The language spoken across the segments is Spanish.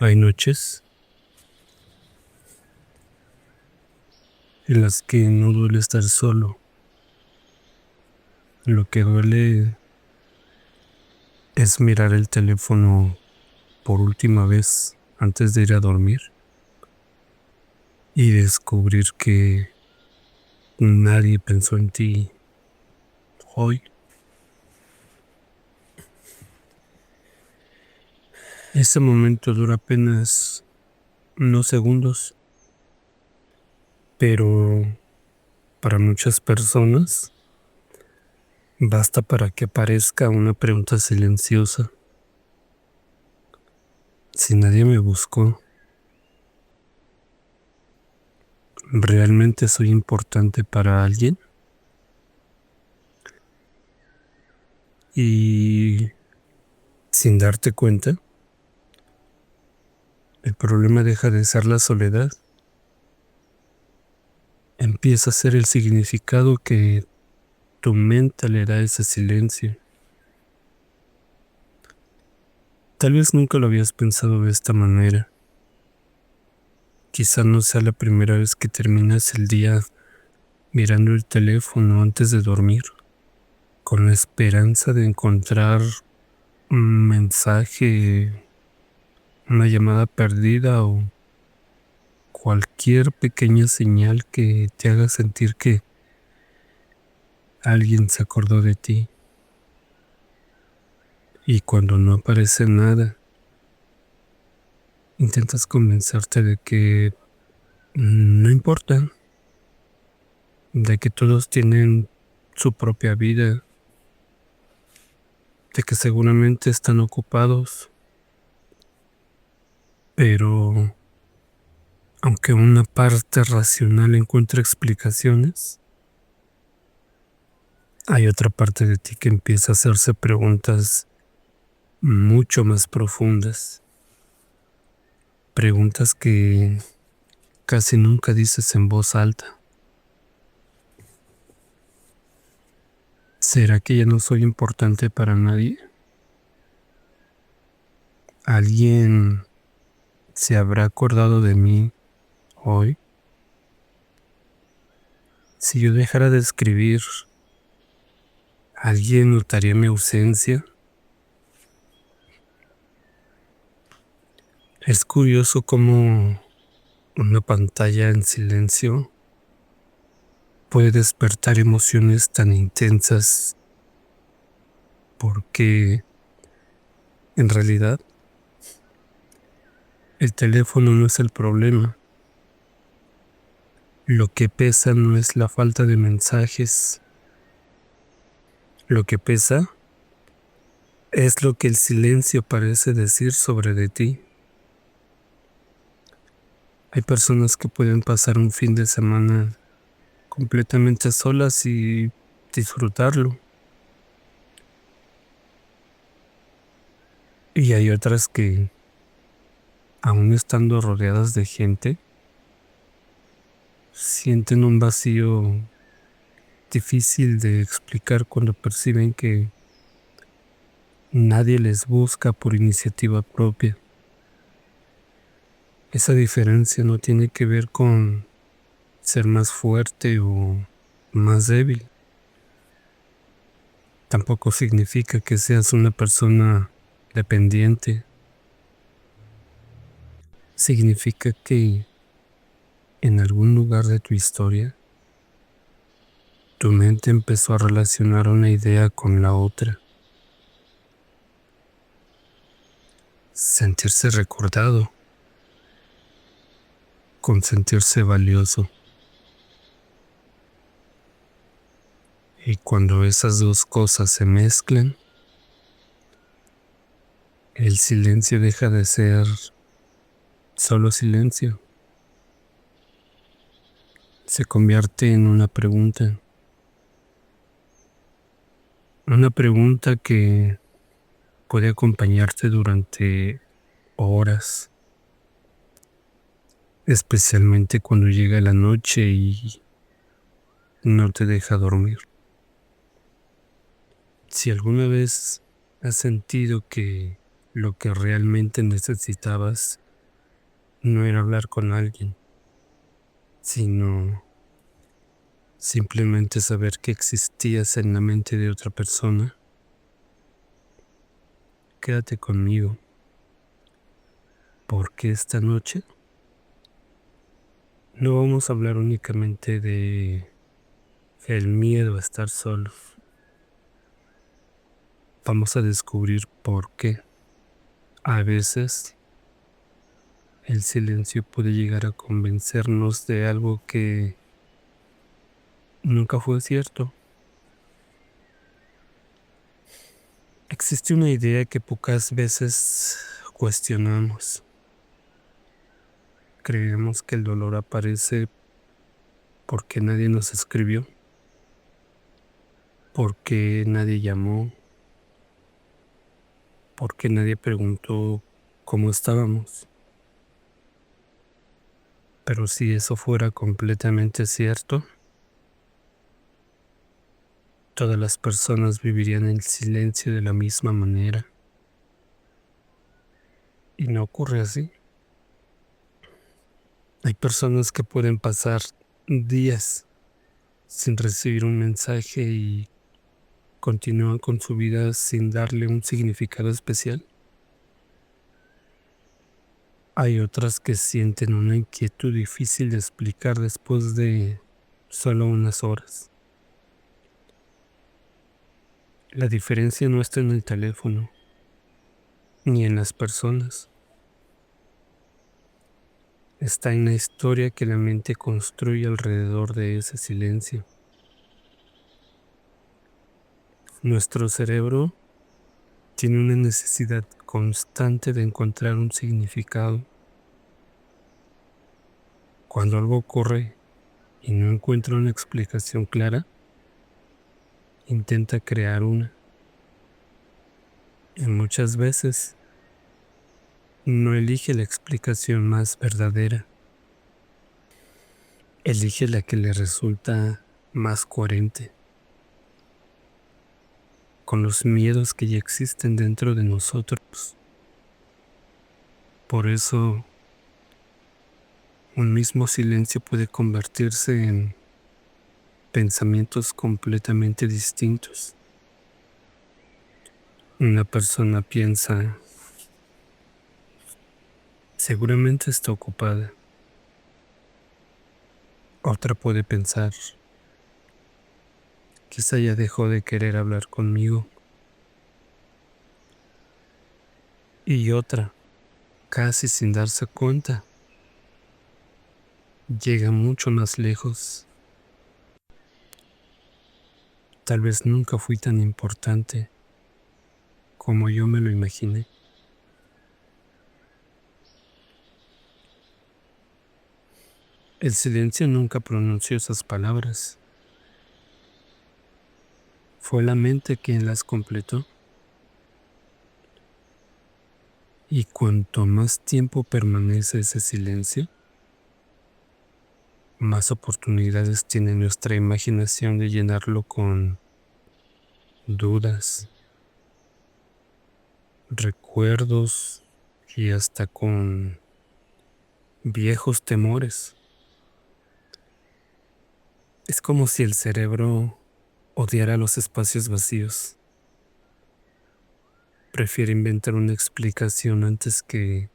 Hay noches en las que no duele estar solo. Lo que duele es mirar el teléfono por última vez antes de ir a dormir y descubrir que nadie pensó en ti hoy. Ese momento dura apenas unos segundos, pero para muchas personas basta para que aparezca una pregunta silenciosa. Si nadie me buscó, ¿realmente soy importante para alguien? Y sin darte cuenta, el problema deja de ser la soledad. Empieza a ser el significado que tu mente le da a ese silencio. Tal vez nunca lo habías pensado de esta manera. Quizá no sea la primera vez que terminas el día mirando el teléfono antes de dormir, con la esperanza de encontrar un mensaje, una llamada perdida o cualquier pequeña señal que te haga sentir que alguien se acordó de ti. Y cuando no aparece nada, intentas convencerte de que no importa, de que todos tienen su propia vida, de que seguramente están ocupados, pero aunque una parte racional encuentra explicaciones, hay otra parte de ti que empieza a hacerse preguntas mucho más profundas, preguntas que casi nunca dices en voz alta. ¿Será que ya no soy importante para nadie? ¿Alguien se habrá acordado de mí hoy? Si yo dejara de escribir, ¿alguien notaría mi ausencia? Es curioso cómo una pantalla en silencio puede despertar emociones tan intensas, porque en realidad el teléfono no es el problema. Lo que pesa no es la falta de mensajes. Lo que pesa es lo que el silencio parece decir sobre de ti. Hay personas que pueden pasar un fin de semana completamente solas y disfrutarlo. Y hay otras que, aun estando rodeadas de gente, sienten un vacío difícil de explicar cuando perciben que nadie les busca por iniciativa propia. Esa diferencia no tiene que ver con ser más fuerte o más débil. Tampoco significa que seas una persona dependiente. Significa que en algún lugar de tu historia, tu mente empezó a relacionar una idea con la otra. Sentirse recordado con sentirse valioso. Y cuando esas dos cosas se mezclan, el silencio deja de ser solo silencio. Se convierte en una pregunta. Una pregunta que puede acompañarte durante horas, especialmente cuando llega la noche y no te deja dormir. Si alguna vez has sentido que lo que realmente necesitabas no era hablar con alguien, sino simplemente saber que existías en la mente de otra persona. Quédate conmigo, porque esta noche no vamos a hablar únicamente de el miedo a estar solos. Vamos a descubrir por qué a veces el silencio puede llegar a convencernos de algo que nunca fue cierto. Existe una idea que pocas veces cuestionamos. Creemos que el dolor aparece porque nadie nos escribió, porque nadie llamó, porque nadie preguntó cómo estábamos. Pero si eso fuera completamente cierto, todas las personas vivirían en silencio de la misma manera. Y no ocurre así. Hay personas que pueden pasar días sin recibir un mensaje y continúan con su vida sin darle un significado especial. Hay otras que sienten una inquietud difícil de explicar después de solo unas horas. La diferencia no está en el teléfono, ni en las personas. Está en la historia que la mente construye alrededor de ese silencio. Nuestro cerebro tiene una necesidad constante de encontrar un significado. Cuando algo ocurre y no encuentra una explicación clara, intenta crear una. Y muchas veces no elige la explicación más verdadera, elige la que le resulta más coherente con los miedos que ya existen dentro de nosotros. Por eso, un mismo silencio puede convertirse en pensamientos completamente distintos. Una persona piensa, seguramente está ocupada. Otra puede pensar, quizá ya dejó de querer hablar conmigo. Y otra, casi sin darse cuenta, llega mucho más lejos. Tal vez nunca fui tan importante como yo me lo imaginé. El silencio nunca pronunció esas palabras. Fue la mente quien las completó. Y cuanto más tiempo permanece ese silencio, más oportunidades tiene nuestra imaginación de llenarlo con dudas, recuerdos y hasta con viejos temores. Es como si el cerebro odiara los espacios vacíos. Prefiere inventar una explicación antes que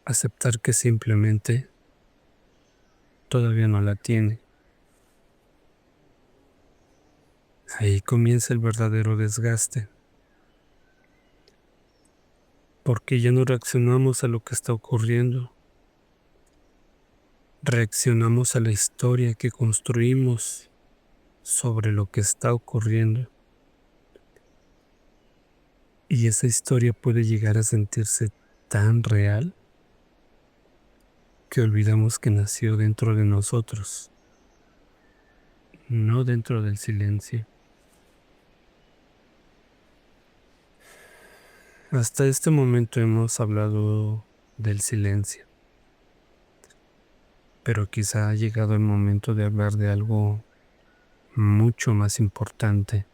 aceptar que simplemente todavía no la tiene. Ahí comienza el verdadero desgaste, porque ya no reaccionamos a lo que está ocurriendo, reaccionamos a la historia que construimos sobre lo que está ocurriendo. Y esa historia puede llegar a sentirse tan real que olvidamos que nació dentro de nosotros, no dentro del silencio. Hasta este momento hemos hablado del silencio, pero quizá ha llegado el momento de hablar de algo mucho más importante,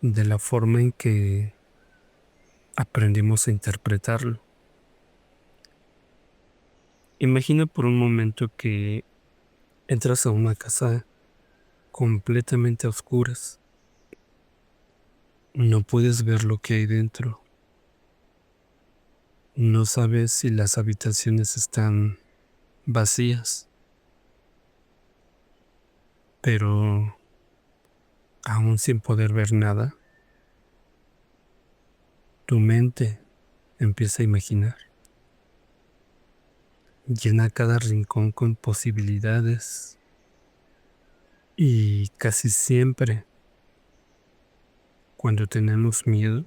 de la forma en que aprendimos a interpretarlo. Imagina por un momento que entras a una casa completamente a oscuras. No puedes ver lo que hay dentro. No sabes si las habitaciones están vacías, pero aún sin poder ver nada, tu mente empieza a imaginar. Llena cada rincón con posibilidades y casi siempre cuando tenemos miedo,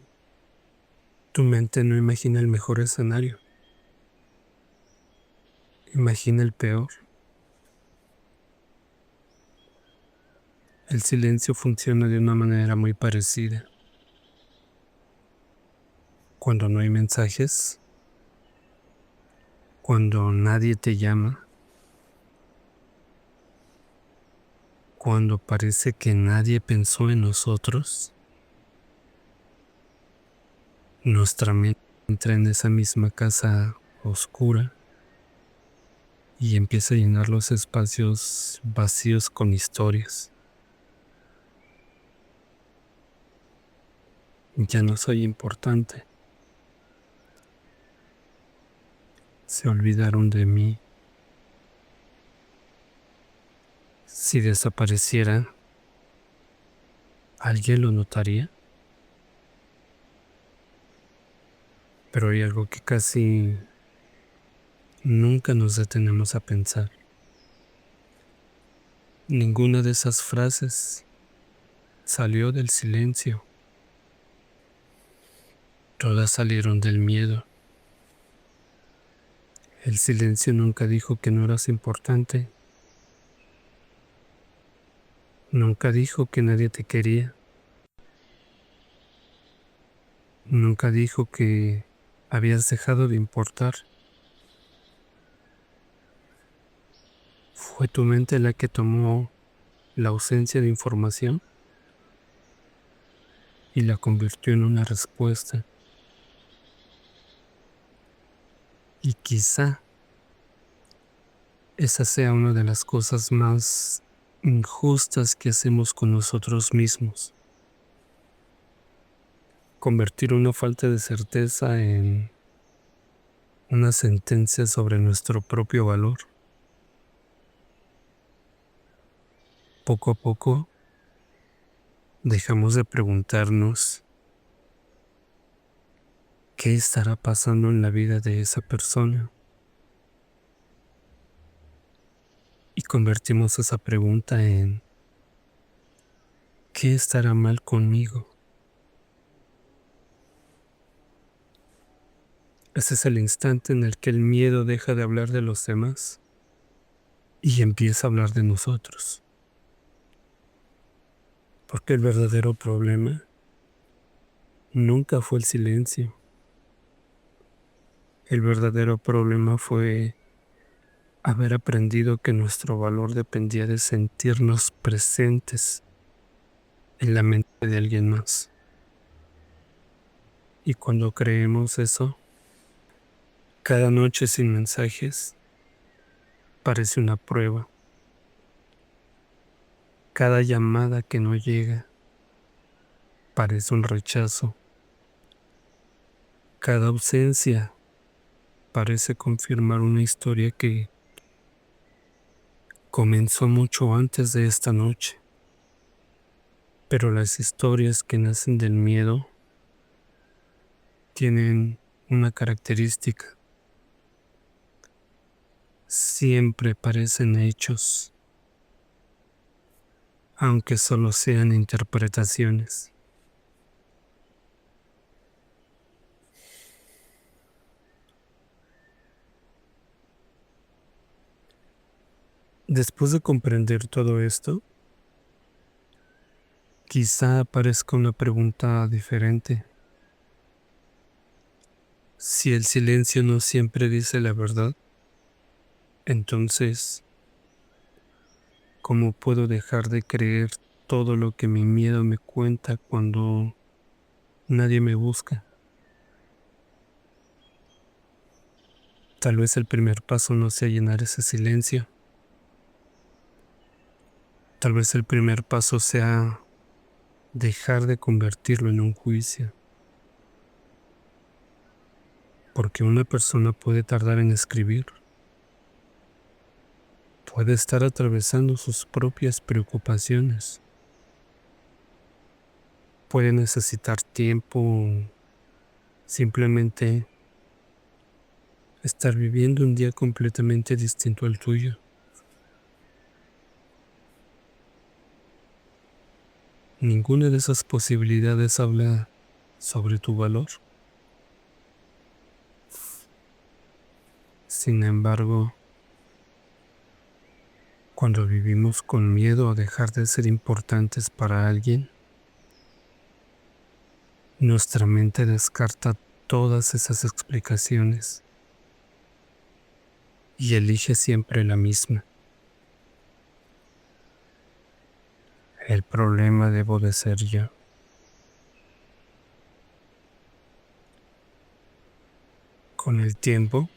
tu mente no imagina el mejor escenario, imagina el peor. El silencio funciona de una manera muy parecida. Cuando no hay mensajes, cuando nadie te llama, cuando parece que nadie pensó en nosotros, nuestra mente entra en esa misma casa oscura y empieza a llenar los espacios vacíos con historias. Ya no soy importante. Se olvidaron de mí. Si desapareciera, ¿alguien lo notaría? Pero hay algo que casi nunca nos detenemos a pensar. Ninguna de esas frases salió del silencio. Todas salieron del miedo. El silencio nunca dijo que no eras importante. Nunca dijo que nadie te quería. Nunca dijo que habías dejado de importar. Fue tu mente la que tomó la ausencia de información y la convirtió en una respuesta. Y quizá esa sea una de las cosas más injustas que hacemos con nosotros mismos. Convertir una falta de certeza en una sentencia sobre nuestro propio valor. Poco a poco dejamos de preguntarnos qué estará pasando en la vida de esa persona y convertimos esa pregunta en ¿qué estará mal conmigo? Ese es el instante en el que el miedo deja de hablar de los demás y empieza a hablar de nosotros. Porque el verdadero problema nunca fue el silencio. El verdadero problema fue haber aprendido que nuestro valor dependía de sentirnos presentes en la mente de alguien más. Y cuando creemos eso, cada noche sin mensajes parece una prueba. Cada llamada que no llega parece un rechazo. Cada ausencia parece confirmar una historia que comenzó mucho antes de esta noche. Pero las historias que nacen del miedo tienen una característica. Siempre parecen hechos, aunque solo sean interpretaciones. Después de comprender todo esto, quizá aparezca una pregunta diferente. Si el silencio no siempre dice la verdad, entonces, ¿cómo puedo dejar de creer todo lo que mi miedo me cuenta cuando nadie me busca? Tal vez el primer paso no sea llenar ese silencio. Tal vez el primer paso sea dejar de convertirlo en un juicio. Porque una persona puede tardar en escribir, puede estar atravesando sus propias preocupaciones, puede necesitar tiempo, simplemente estar viviendo un día completamente distinto al tuyo. Ninguna de esas posibilidades habla sobre tu valor. Sin embargo, cuando vivimos con miedo a dejar de ser importantes para alguien, nuestra mente descarta todas esas explicaciones y elige siempre la misma. El problema debo de ser yo. Con el tiempo,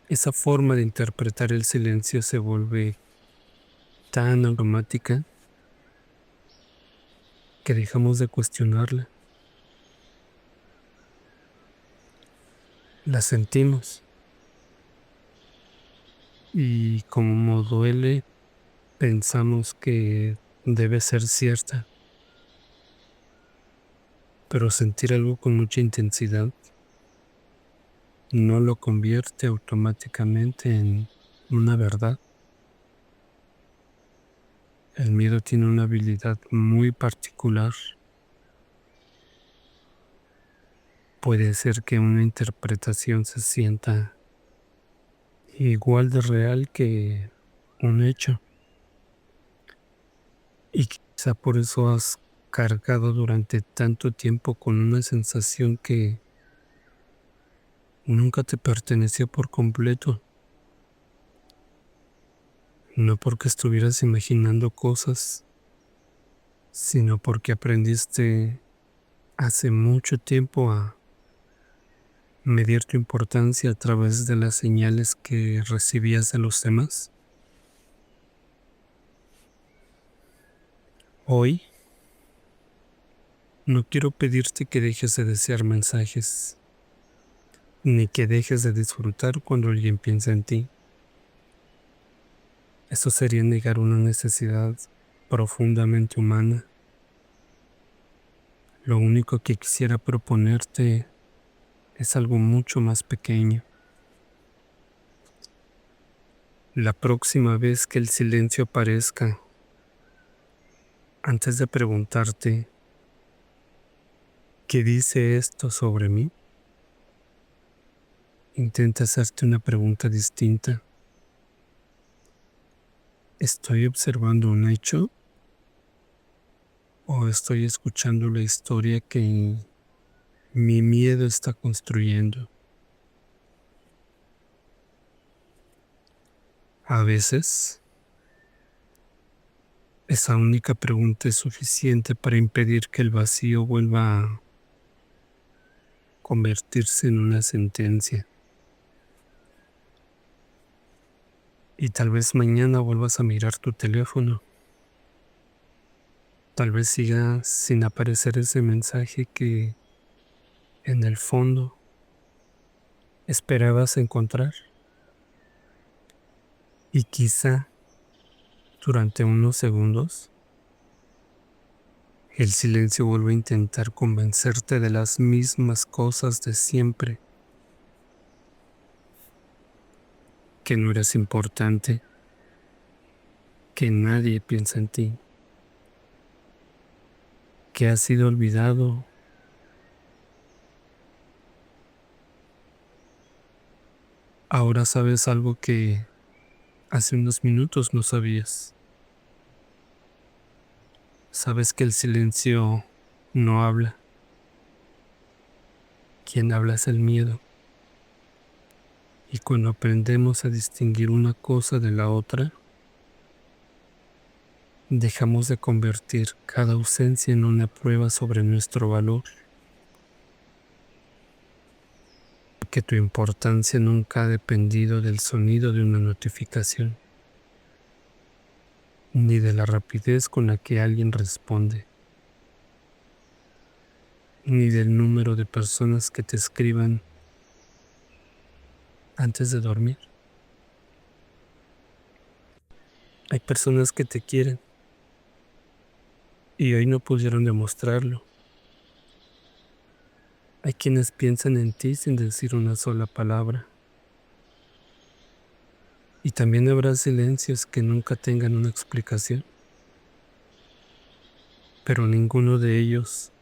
esa forma de interpretar el silencio se vuelve tan automática que dejamos de cuestionarla. La sentimos y como duele, pensamos que debe ser cierta, pero sentir algo con mucha intensidad no lo convierte automáticamente en una verdad. El miedo tiene una habilidad muy particular. Puede ser que una interpretación se sienta igual de real que un hecho, y quizá por eso has cargado durante tanto tiempo con una sensación que nunca te perteneció por completo. No porque estuvieras imaginando cosas, sino porque aprendiste hace mucho tiempo a medir tu importancia a través de las señales que recibías de los demás. Hoy no quiero pedirte que dejes de desear mensajes, ni que dejes de disfrutar cuando alguien piensa en ti. Eso sería negar una necesidad profundamente humana. Lo único que quisiera proponerte es algo mucho más pequeño. La próxima vez que el silencio aparezca, antes de preguntarte ¿qué dice esto sobre mí?, intenta hacerte una pregunta distinta. ¿Estoy observando un hecho o estoy escuchando la historia que mi miedo está construyendo? A veces, esa única pregunta es suficiente para impedir que el vacío vuelva a convertirse en una sentencia. Y tal vez mañana vuelvas a mirar tu teléfono. Tal vez siga sin aparecer ese mensaje que en el fondo esperabas encontrar. Y quizá durante unos segundos el silencio vuelve a intentar convencerte de las mismas cosas de siempre, que no eres importante, que nadie piensa en ti, que has sido olvidado. Ahora sabes algo que hace unos minutos no sabías. Sabes que el silencio no habla. Quien habla es el miedo. Y cuando aprendemos a distinguir una cosa de la otra, dejamos de convertir cada ausencia en una prueba sobre nuestro valor. que tu importancia nunca ha dependido del sonido de una notificación, ni de la rapidez con la que alguien responde, ni del número de personas que te escriban antes de dormir. Hay personas que te quieren y hoy no pudieron demostrarlo. Hay quienes piensan en ti sin decir una sola palabra. Y también habrá silencios que nunca tengan una explicación, pero ninguno de ellos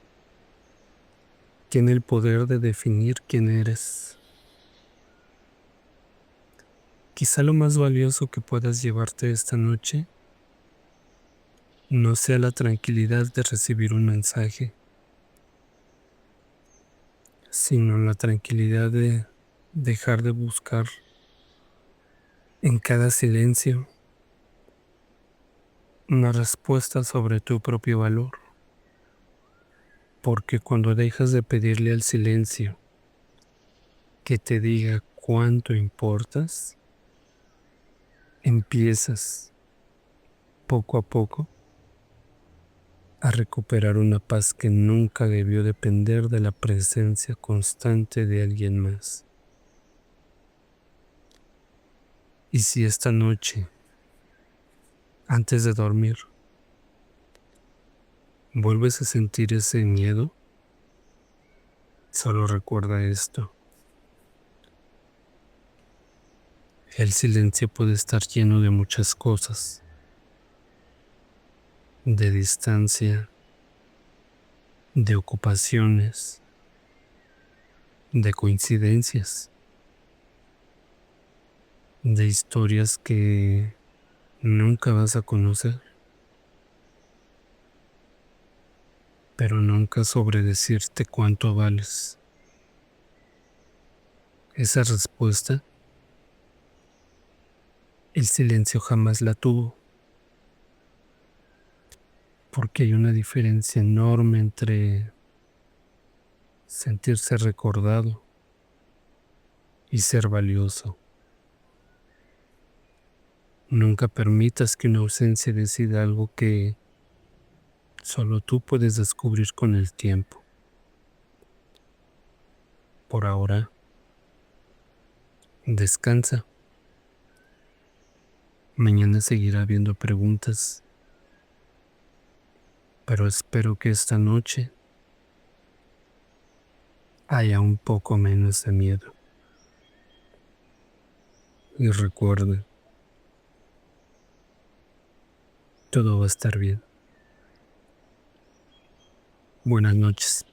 tiene el poder de definir quién eres. Quizá lo más valioso que puedas llevarte esta noche no sea la tranquilidad de recibir un mensaje, sino la tranquilidad de dejar de buscar en cada silencio una respuesta sobre tu propio valor. Porque cuando dejas de pedirle al silencio que te diga cuánto importas, empiezas poco a poco a recuperar una paz que nunca debió depender de la presencia constante de alguien más. Y si esta noche, antes de dormir, vuelves a sentir ese miedo, solo recuerda esto: el silencio puede estar lleno de muchas cosas, de distancia, de ocupaciones, de coincidencias, de historias que nunca vas a conocer, pero nunca sobre decirte cuánto vales. Esa respuesta, el silencio jamás la tuvo, porque hay una diferencia enorme entre sentirse recordado y ser valioso. Nunca permitas que una ausencia decida algo que solo tú puedes descubrir con el tiempo. Por ahora, descansa. Mañana seguirá habiendo preguntas, pero espero que esta noche haya un poco menos de miedo. Y recuerda, todo va a estar bien. Buenas noches.